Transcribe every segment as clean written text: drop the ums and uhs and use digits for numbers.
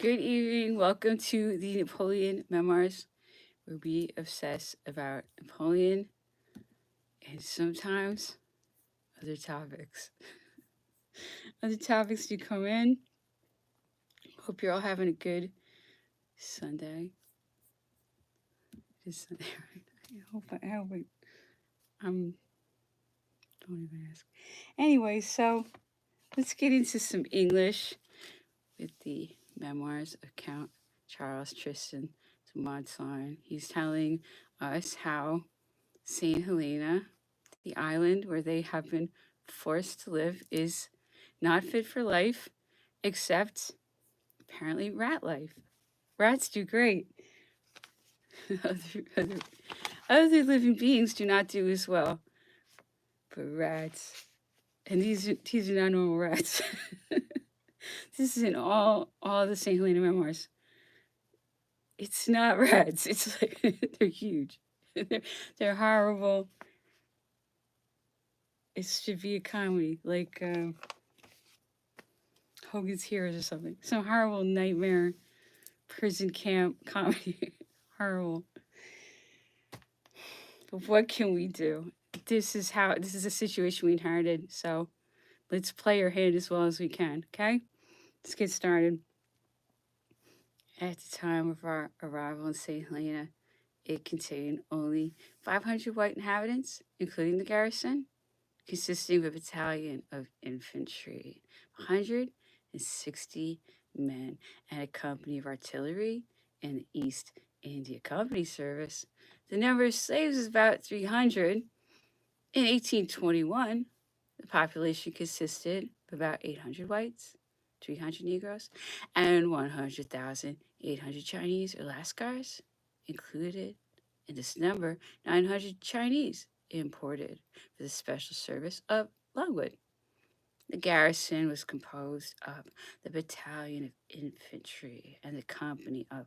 Good evening. Welcome to the Napoleon Memoirs, where we obsess about Napoleon and sometimes other topics. Other topics do come in. Hope you're all having a good Sunday. This Sunday, right? I hope I'm. Don't even ask. Anyway, so let's get into some English with the memoirs of Count Charles Tristan de Montaigne. He's telling us how St. Helena, the island where they have been forced to live, is not fit for life, except apparently rat life. Rats do great. other, other, other living beings do not do as well. But rats, and these are not normal rats. This is in all the St. Helena memoirs. It's not rats. It's like they're huge. They're horrible. It should be a comedy, like Hogan's Heroes or something. Some horrible nightmare prison camp comedy. Horrible. But what can we do? This is a situation we inherited. So let's play our hand as well as we can. Okay? Let's get started. At the time of our arrival in St. Helena, it contained only 500 white inhabitants, including the garrison, consisting of a battalion of infantry, 160 men, and a company of artillery in the East India Company service. The number of slaves was about 300. In 1821, the population consisted of about 800 whites, 300 Negroes, and 100,800 Chinese or Lascars, included in this number 900 Chinese imported for the special service of Longwood. The garrison was composed of the battalion of infantry and the company of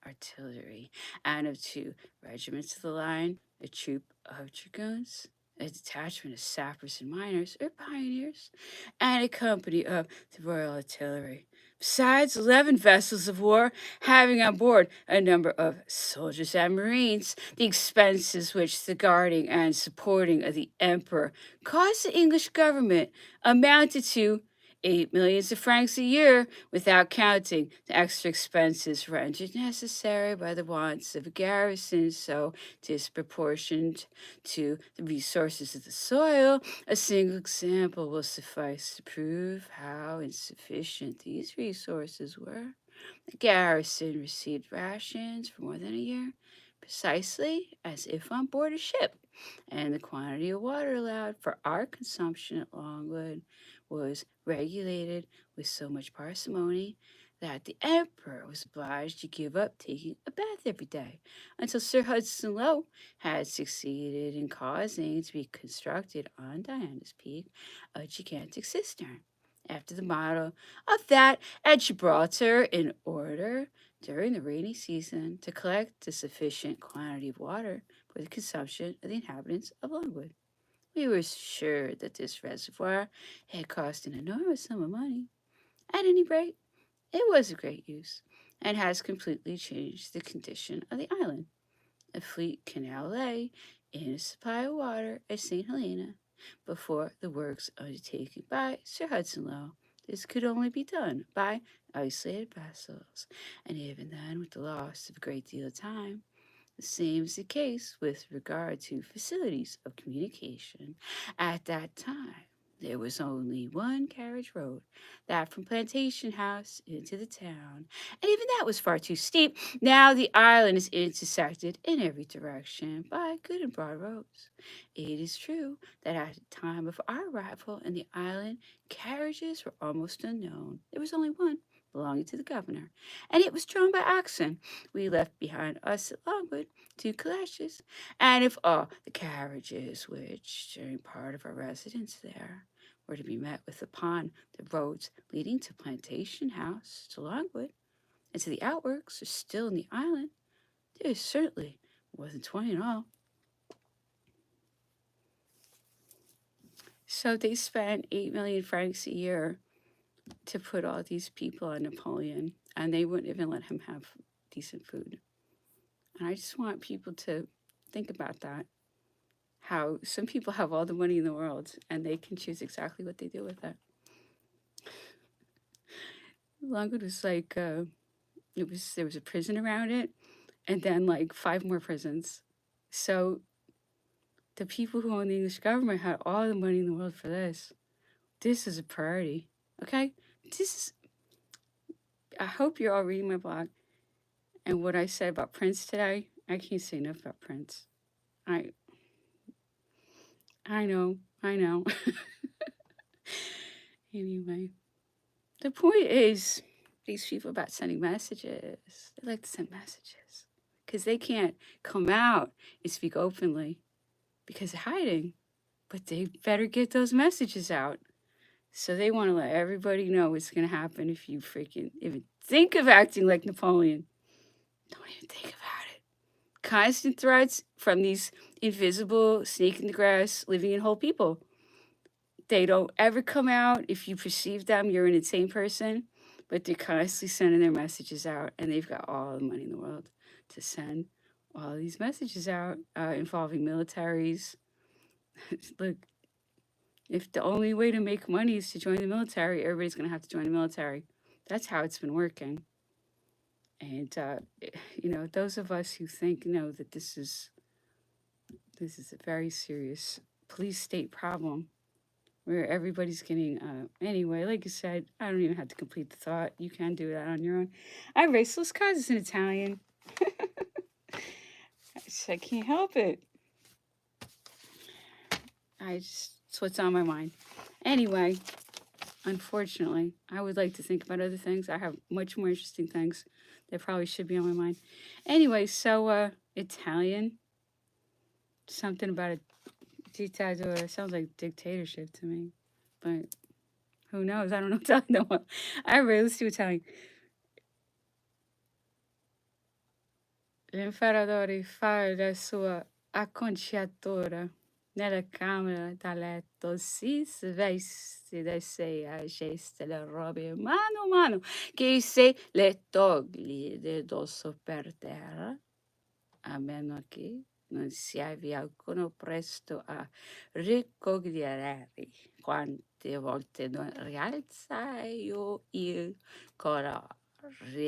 artillery, and of two regiments of the line, a troop of dragoons, a detachment of sappers and miners, or pioneers, and a company of the Royal Artillery. Besides 11 vessels of war, having on board a number of soldiers and marines, the expenses which the guarding and supporting of the emperor cost the English government amounted to 8 millions of francs a year, without counting the extra expenses rendered necessary by the wants of a garrison so disproportioned to the resources of the soil. A single example will suffice to prove how insufficient these resources were. The garrison received rations for more than a year, precisely as if on board a ship, and the quantity of water allowed for our consumption at Longwood was regulated with so much parsimony that the emperor was obliged to give up taking a bath every day, until Sir Hudson Lowe had succeeded in causing to be constructed on Diana's Peak a gigantic cistern, after the model of that at Gibraltar, in order during the rainy season to collect a sufficient quantity of water for the consumption of the inhabitants of Longwood. We were sure that this reservoir had cost an enormous sum of money. At any rate, it was of great use, and has completely changed the condition of the island. A fleet can now lay in a supply of water at St. Helena before the works undertaken by Sir Hudson Lowe. This could only be done by isolated vessels, and even then with the loss of a great deal of time. The same is the case with regard to facilities of communication. At that time, there was only one carriage road, that from Plantation House into the town, and even that was far too steep. Now the island is intersected in every direction by good and broad roads. It is true that at the time of our arrival in the island, carriages were almost unknown. There was only one, belonging to the governor, and it was drawn by oxen. We left behind us at Longwood 2 calèches, and if all the carriages which, during part of our residence there, were to be met with upon the roads leading to Plantation House, to Longwood, and to the outworks, are still in the island, there is certainly more than 20 in all. So they spent 8 million francs a year to put all these people on Napoleon, and they wouldn't even let him have decent food. And I just want people to think about that. How some people have all the money in the world and they can choose exactly what they do with it. Longwood was like, there was a prison around it, and then like 5 more prisons. So the people who own the English government had all the money in the world for this. This is a priority, okay? This is. I hope you're all reading my blog and what I said about Prince today. I can't say enough about Prince. I know. Anyway, the point is, these people about sending messages. They like to send messages because they can't come out and speak openly because they're hiding. But they better get those messages out. So they want to let everybody know what's going to happen if you freaking even think of acting like Napoleon. Don't even think about it. Constant threats from these invisible snake in the grass living in whole people. They don't ever come out. If you perceive them, you're an insane person. But they're constantly sending their messages out, and they've got all the money in the world to send all these messages out involving militaries. Look, if the only way to make money is to join the military, everybody's going to have to join the military. That's how it's been working. And, those of us who think, that this is a very serious police state problem where everybody's getting, anyway, like I said, I don't even have to complete the thought. You can do that on your own. I raceless causes in Italian. I can't help it. It's what's on my mind. Anyway, unfortunately, I would like to think about other things. I have much more interesting things that probably should be on my mind. Anyway, so Italian, something about a dictator. Sounds like dictatorship to me, but who knows? I don't know Italian that well. I really let's do Italian. L'imperatore fa la sua acconciatura nella camera da letto, si sveste da sé, agesta le robe mano a mano, che se le toglie di dosso per terra, a meno che non si avvia alcuno presto a ricogliere quante volte non rialza io il colore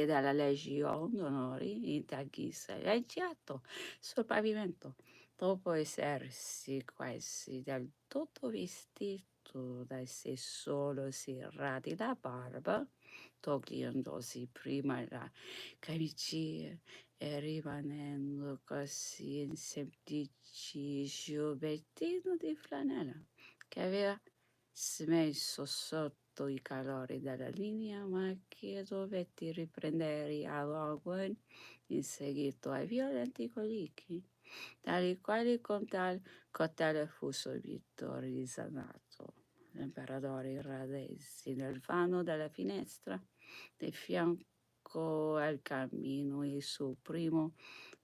dalla Legion d'Onore in taghista lanciato sul pavimento dopo essersi quasi del tutto vestito da sé solo si radi la barba togliendosi prima la camicia e rimanendo così in semplici giubbettino di flanella che aveva smesso sotto i calori della linea, ma che dovetti riprendere a Logwood in seguito ai violenti colichi, dai quali con tal cotele fu subito risanato. L'imperatore radesi nel vano della finestra, di fianco al cammino il suo primo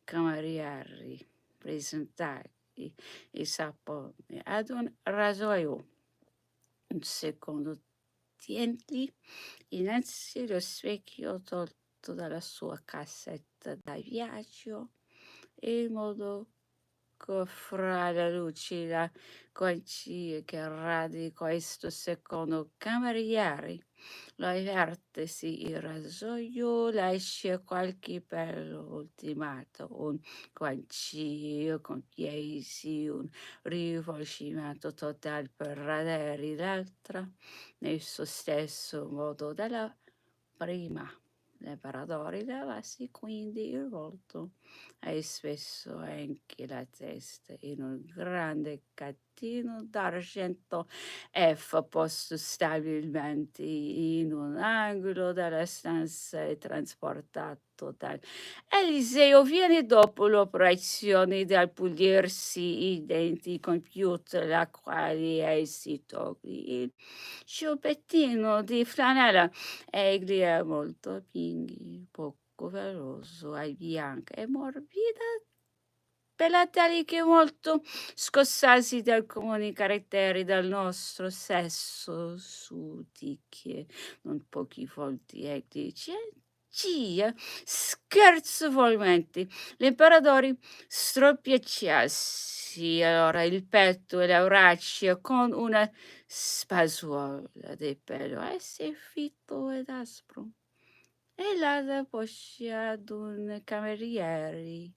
cameriere presentagli i saponi ad un rasoio. Un secondo tienti innanzi lo specchio tolto dalla sua cassetta da viaggio in modo che offra alla luce la guancia che radi questo secondo cameriere. Lo vertici il rasoio lascia qualche pelo ultimato, un guancino con chiesi, un rivolgimento totale per radere l'altra, nel suo stesso modo della prima. L'imperatore lavassi quindi il volto e spesso anche la testa in un grande cattino d'argento F posto stabilmente in un angolo della stanza e trasportato dal Eliseo viene dopo l'operazione dal pulirsi i denti compiuta la quale si toglie il ciubettino di flanella. Egli è molto pingui, poco veloso, è bianca e morbida pelatali molto scossasi dal comuni caratteri del nostro sesso sudiche, non pochi volti e dice cia scherzovolmente. L'imperatore stroppiacciassi allora il petto e le braccia con una spasuola di pelo assai fitto ed aspro e la deposcia ad un cameriere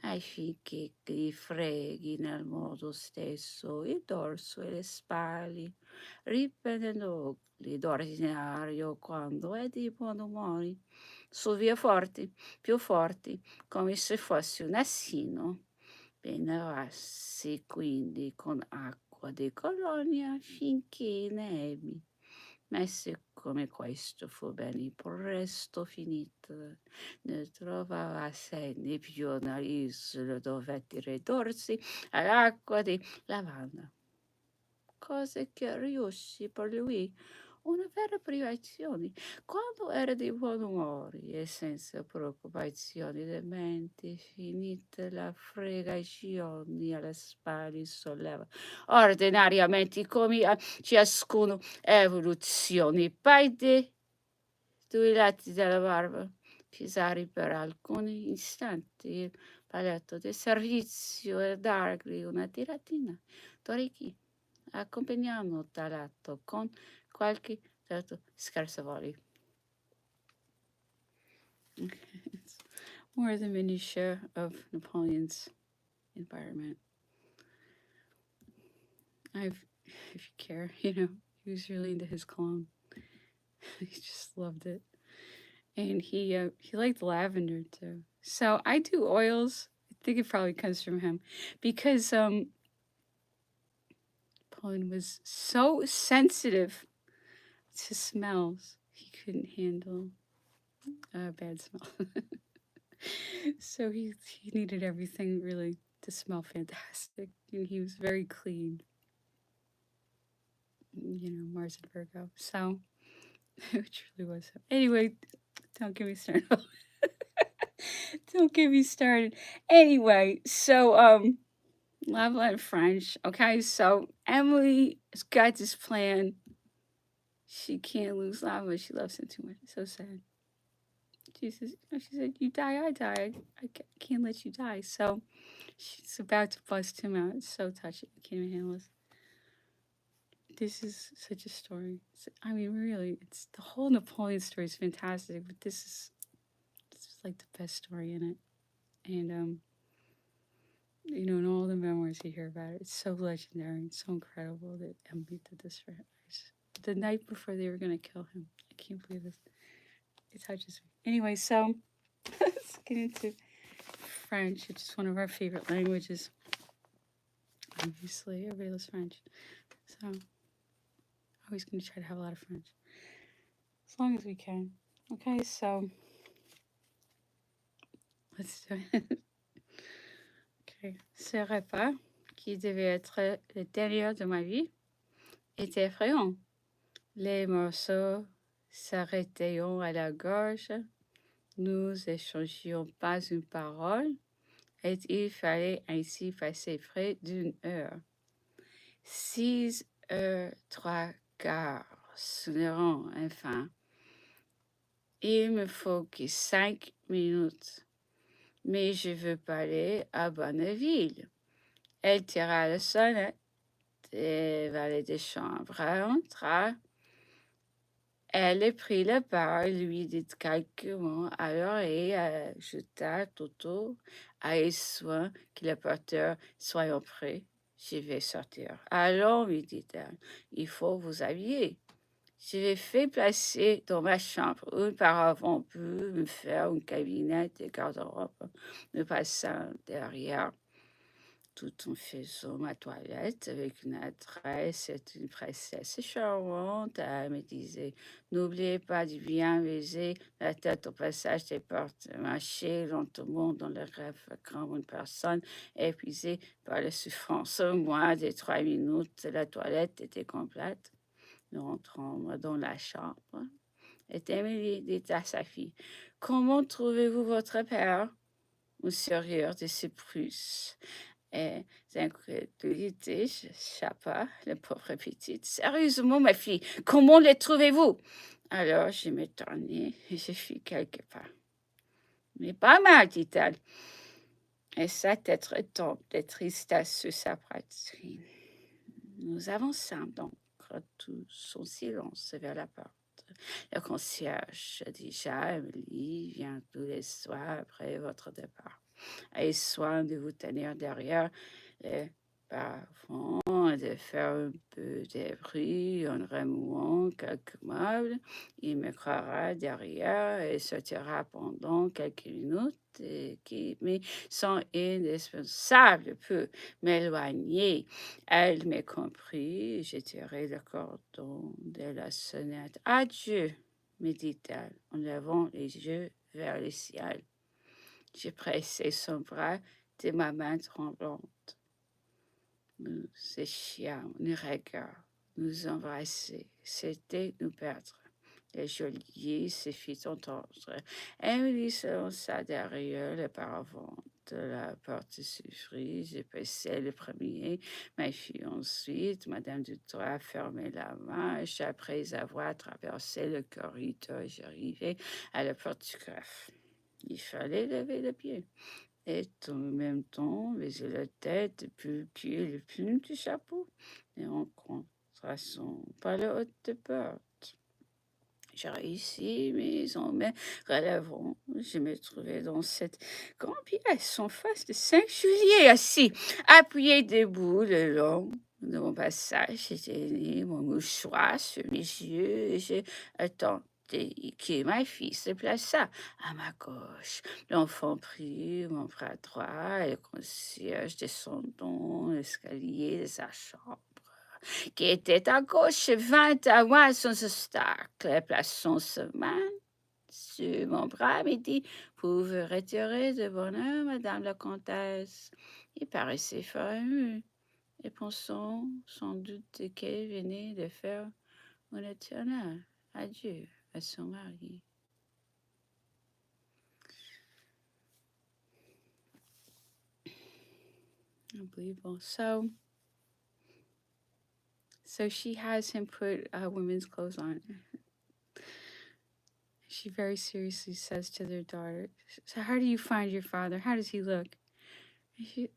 affinché gli freghi nel modo stesso il dorso e le spalle, riprendendogli d'ordinario quando è di buon umore, su via forti, più forti, come se fosse un assino. Venerassi quindi con acqua di colonia finché ne ebbi. Ma se come questo fu bene presto finito, ne trovava segni più nell'isola dovette ridursi all'acqua di lavanda, cose che riuscì per lui una vera privazione. Quando era di buon umore e senza preoccupazioni di mente, finita la fregazione alle spalle solleva ordinariamente come a ciascuno evoluzioni, poi due lati della barba, pisare per alcuni istanti il paletto di servizio e dargli una tiratina d'orecchi, accompagnando talato con qualche dato scherzavoli. It's more the minutiae of Napoleon's environment. If you care, he was really into his cologne. He just loved it. And he liked lavender too. So I do oils. I think it probably comes from him because Napoleon was so sensitive to smells. He couldn't handle a bad smell. So he needed everything really to smell fantastic. And he was very clean. Mars and Virgo. So it truly was. Anyway, don't get me started. Don't get me started. Anyway, so love and French. Okay, so Emily has got this plan. She can't lose Lava. She loves him too much. It's so sad. She said, "You die, I die. I can't let you die." So she's about to bust him out. It's so touching. I can't even handle this. This is such a story. I mean, really, it's the whole Napoleon story is fantastic, but this is like the best story in it. And in all the memoirs you hear about it, it's so legendary. It's so incredible that Emily did this for him. The night before they were gonna kill him. I can't believe this. It touches me. Anyway, so let's get into French, which is one of our favorite languages. Obviously, everybody loves French. So I'm always gonna try to have a lot of French. As long as we can. Okay, so let's do it. Okay. Ce repas, qui devait être le dernier de ma vie, était effrayant. Les morceaux s'arrêtaient à la gorge. Nous échangions pas une parole et il fallait ainsi passer près d'une heure. 6 heures 3/4 sonneront enfin. Il me faut que 5 minutes, mais je veux parler à Bonneville. Elle tira la sonnette. Le valet de chambre entra. Elle prit la parole, lui dit quelques mots à l'oreille, ajouta Toto à soin que le porteur soit prêt. Je vais sortir. Allons, lui dit-elle, il faut vous habiller. Je vais faire placer dans ma chambre une paravent peut me faire un cabinet de garde-robe, me passant derrière tout en faisant ma toilette avec une adresse et une princesse charmante. Elle me disait, n'oubliez pas de bien viser la tête au passage des portes, marcher lentement dans le rêve comme une personne épuisée par la souffrance. Au moins de 3 minutes, la toilette était complète. Nous rentrons dans la chambre. Et Emily dit à sa fille, comment trouvez-vous votre père? au sérieux de ses plus. Et d'incrédulité, je chapa le pauvre petite. Sérieusement, ma fille, comment les trouvez-vous? Alors, je me tournai et je fis quelques pas. Mais pas mal, dit-elle. Et sa tête retombe de tristesse sur sa poitrine. Nous avançâmes donc tout son silence vers la porte. Le concierge déjà, Emily vient tous les soirs après votre départ. Ayez soin de vous tenir derrière les parfums et de faire un peu de bruit en remuant quelques meubles. Il me croira derrière et sortira pendant quelques minutes mais sans indispensable peut m'éloigner. Elle m'a compris, je tirai le cordon de la sonnette. Adieu, me dit-elle en levant les yeux vers le ciel. J'ai pressé son bras de ma main tremblante. Nous séchions nos regards, nous embrasser, c'était nous perdre. Le geôlier se fit entendre. Emily se lança derrière le paravent. La porte s'ouvrit, j'ai passé le premier, ma fille ensuite. Madame Dutoit fermait la marche. Après avoir traversé le corridor, j'arrivais à la porte du greffe. Il fallait lever le pied. Et en même temps, baiser la tête et publier le plume du chapeau. Et en contrastant par la haute porte. J'ai réussi, mais en me relevant, je me trouvais dans cette grande pièce en face de 5 juillet, assis, appuyé debout le long de mon passage. J'ai tenu mon mouchoir sur mes yeux et j'ai attendu que ma fille se plaça à ma gauche. L'enfant prit mon bras droit et le concierge descendant l'escalier de sa chambre qui était à gauche vint à moi sans obstacle, plaçant sa main sur mon bras, me dit: vous vous retirez de bonne heure, madame la comtesse. Il paraissait fort ému et pensant sans doute qu'elle venait de faire un éternel adieu à son mari. Unbelievable. So she has him put women's clothes on. She very seriously says to their daughter, so how do you find your father? How does he look? And he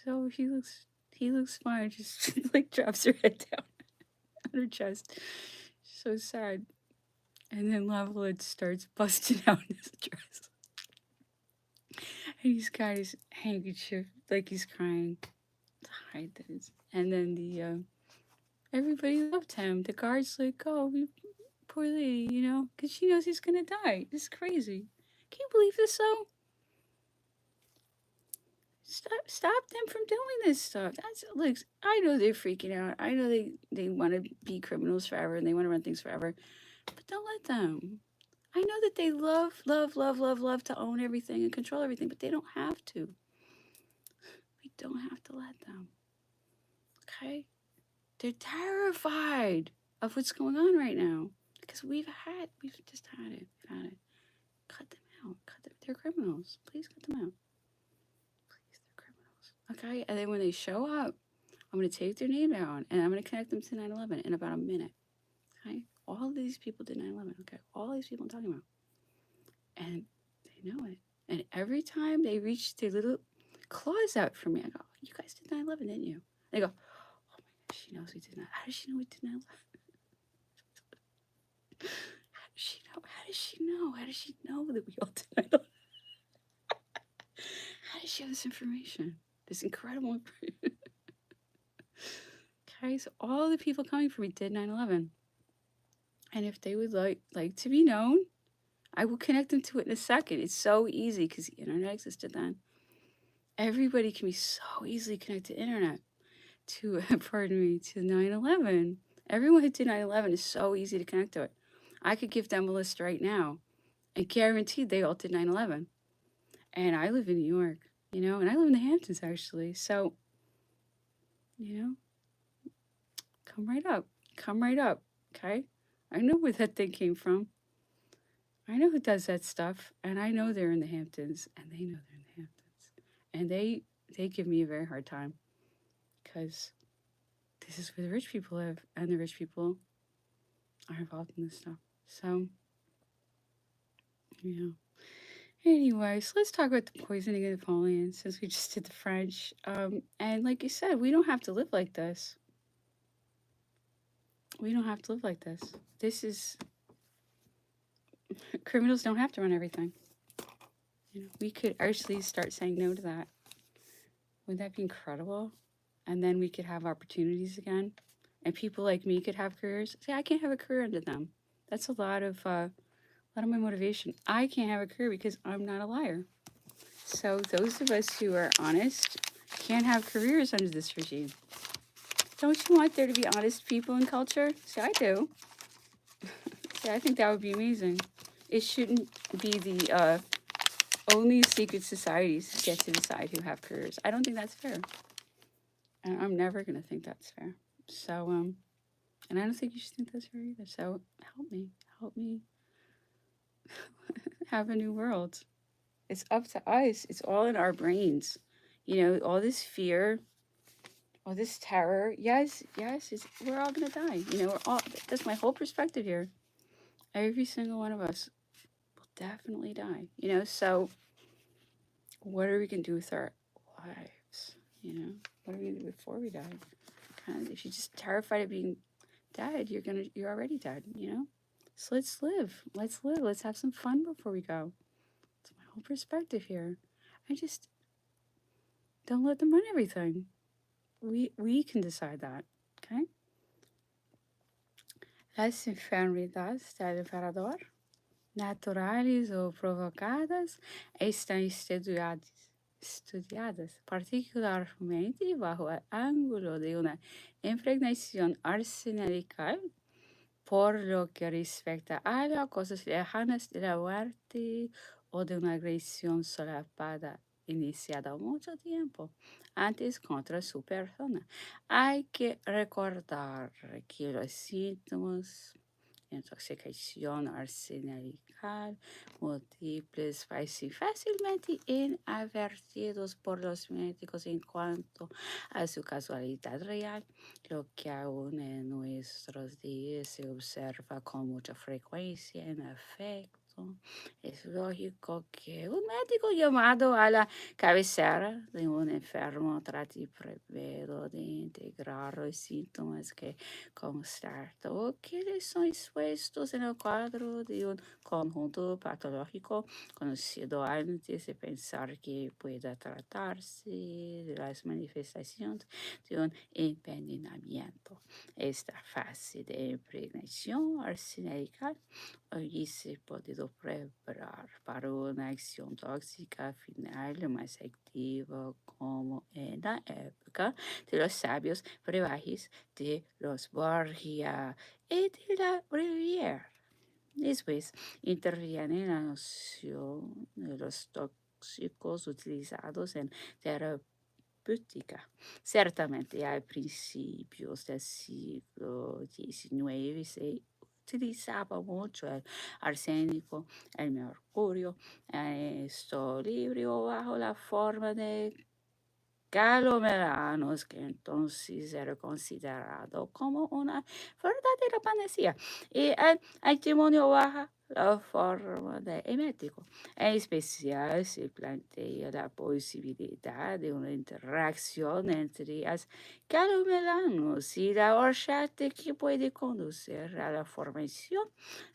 looks fine. Just like drops her head down on her chest. So sad. And then Loveland starts busting out his dress. And he's got his handkerchief like he's crying to hide this. And then everybody loved him. The guard's like, oh, poor lady, because she knows he's gonna die. It's crazy. Can you believe this though? Stop them from doing this stuff. Look, I know they're freaking out. I know they want to be criminals forever and they want to run things forever, but don't let them. I know that they love to own everything and control everything, but they don't have to. We don't have to let them. Okay? They're terrified of what's going on right now because we've just had it. We've had it. Cut them out. They're criminals. Please cut them out. Okay, and then when they show up, I'm going to take their name down and I'm going to connect them to 9/11 in about a minute. Okay, all of these people did 9/11. Okay, all these people I'm talking about, and they know it. And every time they reach their little claws out for me, I go, "You guys did 9/11, didn't you?" They go, "Oh my gosh, she knows we did not. How does she know we did 9/11? How does she know? How does she know? How does she know that we all did 9/11? How does she have this information? This incredible information." Okay, so all the people coming for me did 9/11. And if they would like to be known, I will connect them to it in a second. It's so easy because the internet existed then. Everybody can be so easily connected to the internet to, pardon me, to 9/11. Everyone who did 9/11 is so easy to connect to it. I could give them a list right now and guaranteed they all did 9/11. And I live in New York, and I live in the Hamptons actually. So, come right up, okay? I know where that thing came from. I know who does that stuff, and I know they're in the Hamptons, and they know they're in the Hamptons. And they give me a very hard time because this is where the rich people live, and the rich people are involved in this stuff. So, you know. Anyways, let's talk about the poisoning of Napoleon since we just did the French. And like you said, we don't have to live like this. We don't have to live like this. This is criminals don't have to run everything. You know, we could actually start saying no to that. Wouldn't that be incredible? And then we could have opportunities again, and people like me could have careers. See, I can't have a career under them. That's a lot of my motivation. I can't have a career because I'm not a liar. So those of us who are honest can't have careers under this regime. Don't you want there to be honest people in culture? See, I do. See, I think that would be amazing. It shouldn't be the only secret societies get to decide who have careers. I don't think that's fair. And I'm never going to think that's fair. So, and I don't think you should think that's fair either. So help me have a new world. It's up to us. It's all in our brains. You know, all this fear, all this terror. Yes, we're all going to die. You know, that's my whole perspective here. Every single one of us will definitely die. You know, so what are we going to do with our lives? You know, what are we going to do before we die? Kind of, if you're just terrified of being dead, you're already dead, you know? So let's live. Let's have some fun before we go. It's my whole perspective here. I just don't let them run everything. We can decide that, okay? Las enfermedades del emperador, naturales ou provocadas, estão estudiadas particularmente bajo el ángulo de una impregnación arsenílica, por lo que respecta a las cosas lejanas de la muerte o de una agresión solapada iniciada mucho tiempo antes contra su persona. Hay que recordar que los síntomas intoxicación arsenílica múltiples fácilmente inadvertidos por los médicos en cuanto a su casualidad real, lo que aún en nuestros días se observa con mucha frecuencia en efecto. Es lógico que un médico llamado a la cabecera de un enfermo trate primero de integrar los síntomas que constató que le son expuestos en el cuadro de un conjunto patológico conocido antes de pensar que pueda tratarse de las manifestaciones de un envenenamiento. Esta fase de impregnación arsenílica hoy se puede preparar para una acción tóxica final más activa como en la época de los sabios brebajes de los Borgia y de la Riviera. Después interviene la noción de los tóxicos utilizados en terapéutica. Ciertamente a principios del siglo XIX se utilizaba mucho el arsénico, el mercurio, esto libre bajo la forma de galomelanos, que entonces era considerado como una verdadera panacea, y el antimonio baja la forma de emético. En especial se plantea la posibilidad de una interacción entre los galomelanos y la horchata que puede conducir a la formación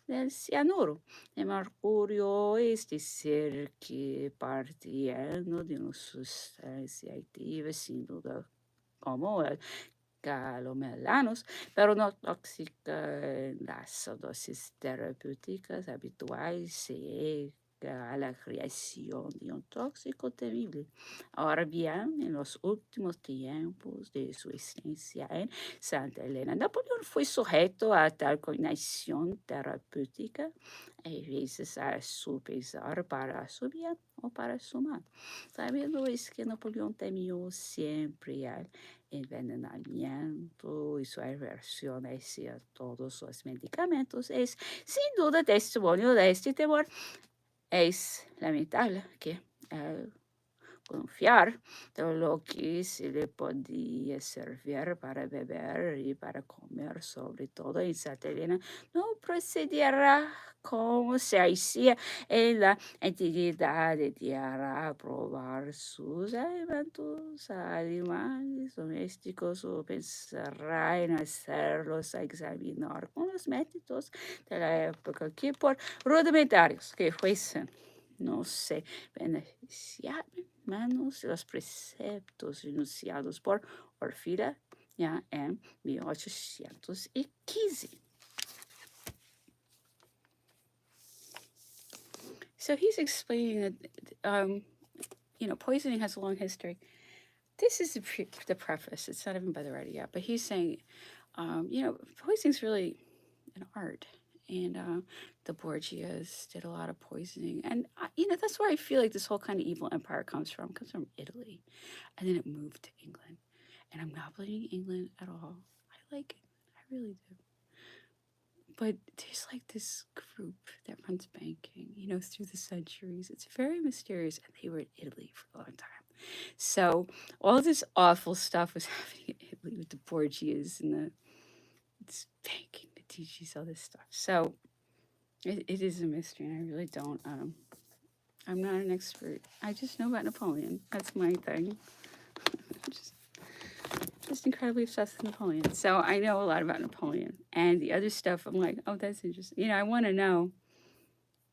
del cianuro de mercurio, es decir, que partiendo de una sustancia activa sin duda como el galomelanos, pero no tóxica en las dosis terapéuticas habituales, se llega a la creación de un tóxico temible. Ahora bien, en los últimos tiempos de su existencia en Santa Elena, Napoleón fue sujeto a tal combinación terapéutica, a veces a su pesar para su bien o para su mal. Sabiendo es que Napoleón temió siempre al envenenamiento y su aversión hacia todos los medicamentos es sin duda testimonio de este temor. Es lamentable que confiar de lo que se le podía servir para beber y para comer, sobre todo en Catalina, no procederá como se hacía en la antigüedad de tierra, probar sus alimentos, animales domésticos o pensará en hacerlos examinar con los métodos de la época que por rudimentarios que fuesen, no se beneficiaban menos de los preceptos enunciados por Orfila ya en 1815. So he's explaining that, poisoning has a long history. This is the preface. It's not even by the writer yet, but he's saying, poisoning's really an art. And the Borgias did a lot of poisoning. And, that's where I feel like this whole kind of evil empire comes from. It comes from Italy. And then it moved to England. And I'm not blaming England at all. I like it. I really do. But there's like this group that runs banking, through the centuries. It's very mysterious. And they were in Italy for a long time. So all this awful stuff was happening in Italy with the Borgias and it's banking, the DGs, all this stuff. So it is a mystery, and I really don't. I'm not an expert. I just know about Napoleon. That's my thing. just incredibly obsessed with Napoleon. So I know a lot about Napoleon. And the other stuff, I'm like, oh, that's interesting. I want to know.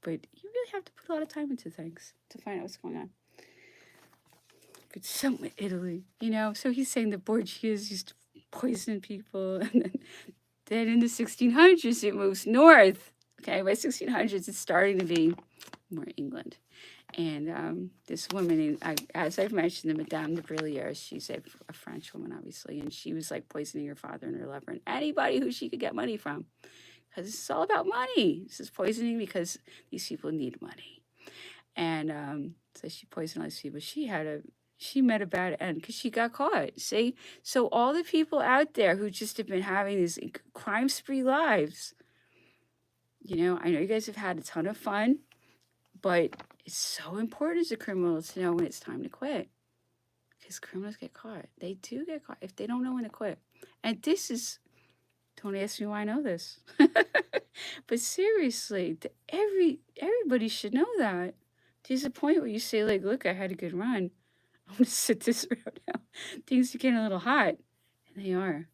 But you really have to put a lot of time into things to find out what's going on. But so in Italy, So he's saying the Borgias used to poison people. And then in the 1600s, it moves north. Okay, by 1600s, it's starting to be more England. And this woman, as I've mentioned, the Madame de Brilliers, she's a French woman, obviously, and she was like poisoning her father and her lover and anybody who she could get money from. Because it's all about money. This is poisoning because these people need money. And so she poisoned all these people. She met a bad end because she got caught. See? So all the people out there who just have been having these crime spree lives, I know you guys have had a ton of fun, but it's so important as a criminal to know when it's time to quit. Because criminals get caught. They do get caught if they don't know when to quit. And don't ask me why I know this. But seriously, everybody should know that. There's a point where you say, like, look, I had a good run. I'm going to sit this road now. Things are getting a little hot. And they are.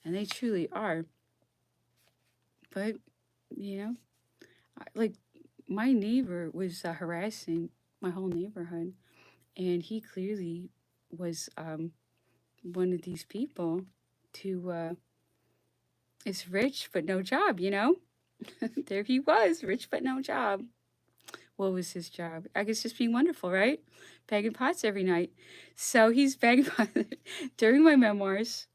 And they truly are. But, like, my neighbor was harassing my whole neighborhood. And he clearly was one of these people who is rich but no job, There he was, rich but no job. What was his job? I guess just being wonderful, right? Bagging pots every night. So he's bagging pots during my memoirs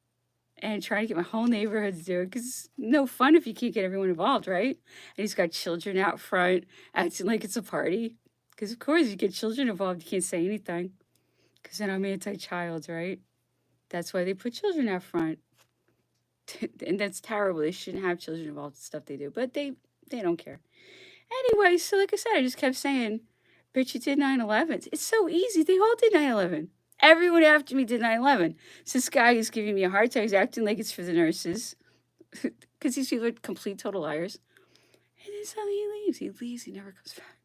and trying to get my whole neighborhood to do it because it's no fun if you can't get everyone involved, right? And he's got children out front acting like it's a party. Because, of course, you get children involved, you can't say anything. Because then I'm anti-child, right? That's why they put children out front. And that's terrible. They shouldn't have children involved in stuff they do. But they don't care. Anyway, so like I said, I just kept saying, bitch, you did 9/11. It's so easy. They all did 9/11. Everyone after me did 9/11. So this guy is giving me a hard time. He's acting like it's for the nurses. Because these people are complete total liars. And then suddenly he leaves. He leaves. He never comes back.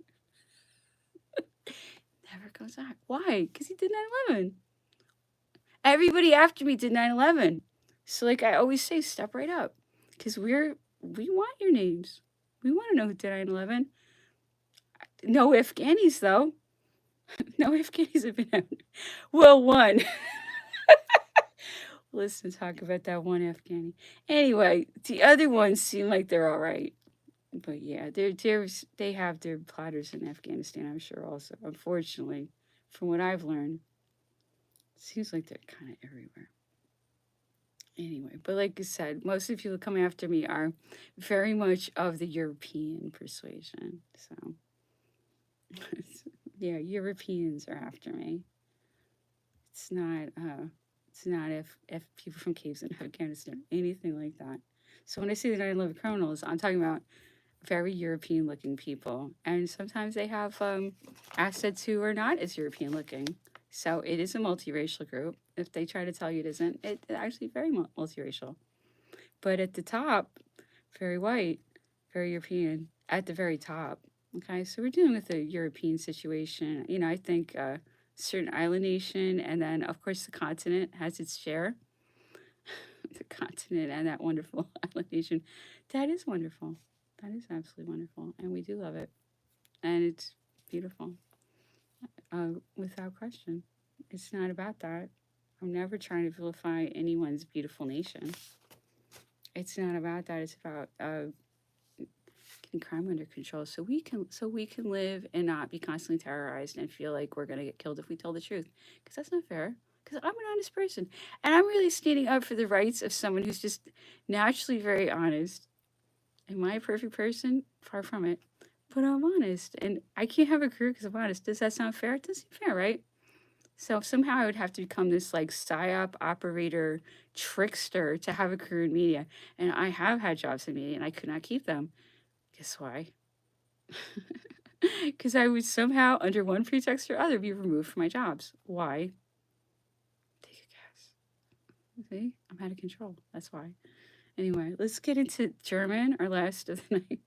Never comes back. Why? Because he did 9/11. Everybody after me did 9/11. So like I always say, step right up. Because we want your names. We want to know who did 9/11. No Afghanis, though. No Afghanis have been out. Well, one. Let's talk about that one Afghani. Anyway, the other ones seem like they're all right. But yeah, they have their plotters in Afghanistan, I'm sure, also. Unfortunately, from what I've learned, it seems like they're kind of everywhere. Anyway, but like I said, most of the people coming after me are very much of the European persuasion. So, yeah, Europeans are after me. It's not if people from caves in Afghanistan, anything like that. So when I say the 9/11 criminals, I'm talking about very European-looking people, and sometimes they have assets who are not as European-looking. So it is a multiracial group. If they try to tell you it isn't, it's actually very multiracial. But at the top, very white, very European, at the very top. Okay, so we're dealing with a European situation. I think certain island nation, and then, of course, the continent has its share. The continent and that wonderful island nation. That is wonderful. That is absolutely wonderful. And we do love it. And it's beautiful, without question. It's not about that. I'm never trying to vilify anyone's beautiful nation. It's not about that. It's about getting crime under control, so we can live and not be constantly terrorized and feel like we're gonna get killed if we tell the truth. Because that's not fair. Because I'm an honest person, and I'm really standing up for the rights of someone who's just naturally very honest. Am I a perfect person? Far from it. But I'm honest, and I can't have a career because I'm honest. Does that sound fair? It doesn't seem fair, right? So somehow I would have to become this like psyop operator trickster to have a career in media. And I have had jobs in media and I could not keep them. Guess why? Because I would somehow, under one pretext or other, be removed from my jobs. Why? Take a guess. See? I'm out of control. That's why. Anyway, let's get into German, our last of the night.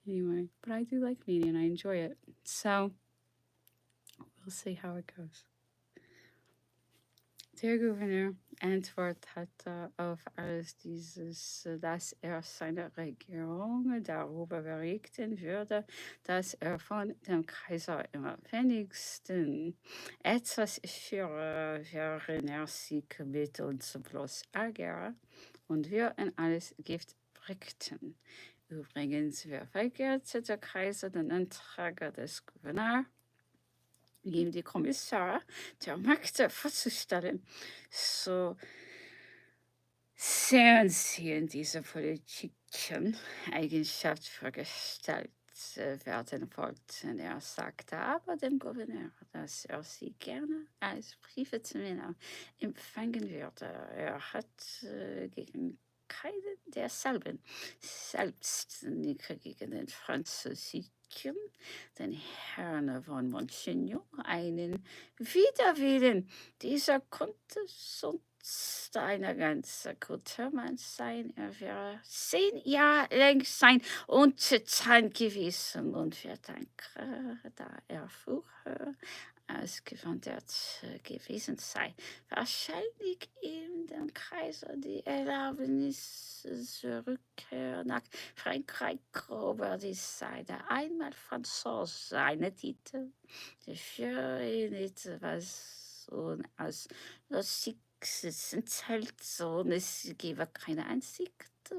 Anyway, but I do like media and I enjoy it. So we'll see how it goes. Der Gouverneur antwortete auf alles dieses, dass er seine Regierung darüber berichten würde, dass er von dem Kaiser im wenigsten etwas für wären er sich mit uns bloß Ärger und wir in alles Gift brächten. Übrigens verweigerte der Kaiser den Antrag des Gouverneurs, ihm die Kommissar der Mägde vorzustellen. So sehen sie in dieser politischen Eigenschaft vorgestellt werden wollten. Er sagte aber dem Gouverneur, dass er sie gerne als Privatmänner empfangen würde. Er hat gegen keinen derselben, selbst nicht gegen den Französischen, den Herrn von Monsignor, einen Widerwillen. Dieser konnte sonst ein ganz guter Mann sein. Er wäre 10 Jahre lang sein Untertan gewesen und wird ein da er früher ausgewandert gewesen sei. Wahrscheinlich ihm dem Kaiser die Erlaubnis zur Rückkehr nach Frankreich über die Seite einmal Franzose seine Titel, die für ihn etwas so aus Lustiges enthält, so es gebe keine Ansicht,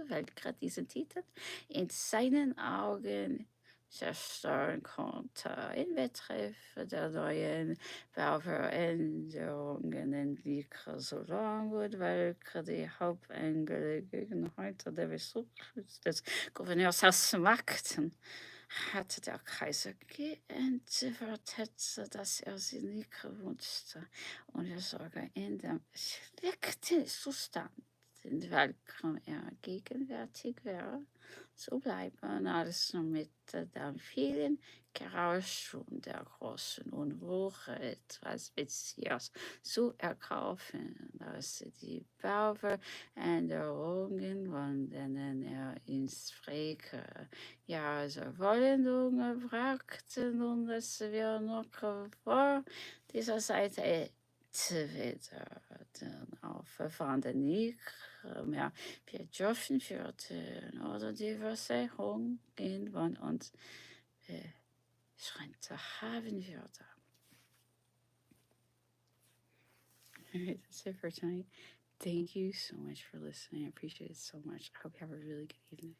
weil gerade diesen Titel in seinen Augen zerstören konnte. In Betreff der neuen Bauveränderungen entwickelt, solange welche die Hauptangelegenheit der Besuch des Gouverneurs machten, hatte der Kaiser geantwortet, dass er sie nicht wünschte und er sogar in dem schlechten Zustand, in welchem er gegenwärtig wäre, zu bleiben, als mit dem vielen Geräusch und der großen Unruhe etwas Bezirks zu erkaufen, dass die Bauveränderungen, von denen er ins Spreke, ja, so Wollendungen brachten und dass wir noch vor dieser Seite werden aufwanden nicht mehr. Wir dürfen für den oder die Versicherung gehen, von uns beschränkt haben würde. All right, that's it for tonight. Thank you so much for listening. I appreciate it so much. I hope you have a really good evening.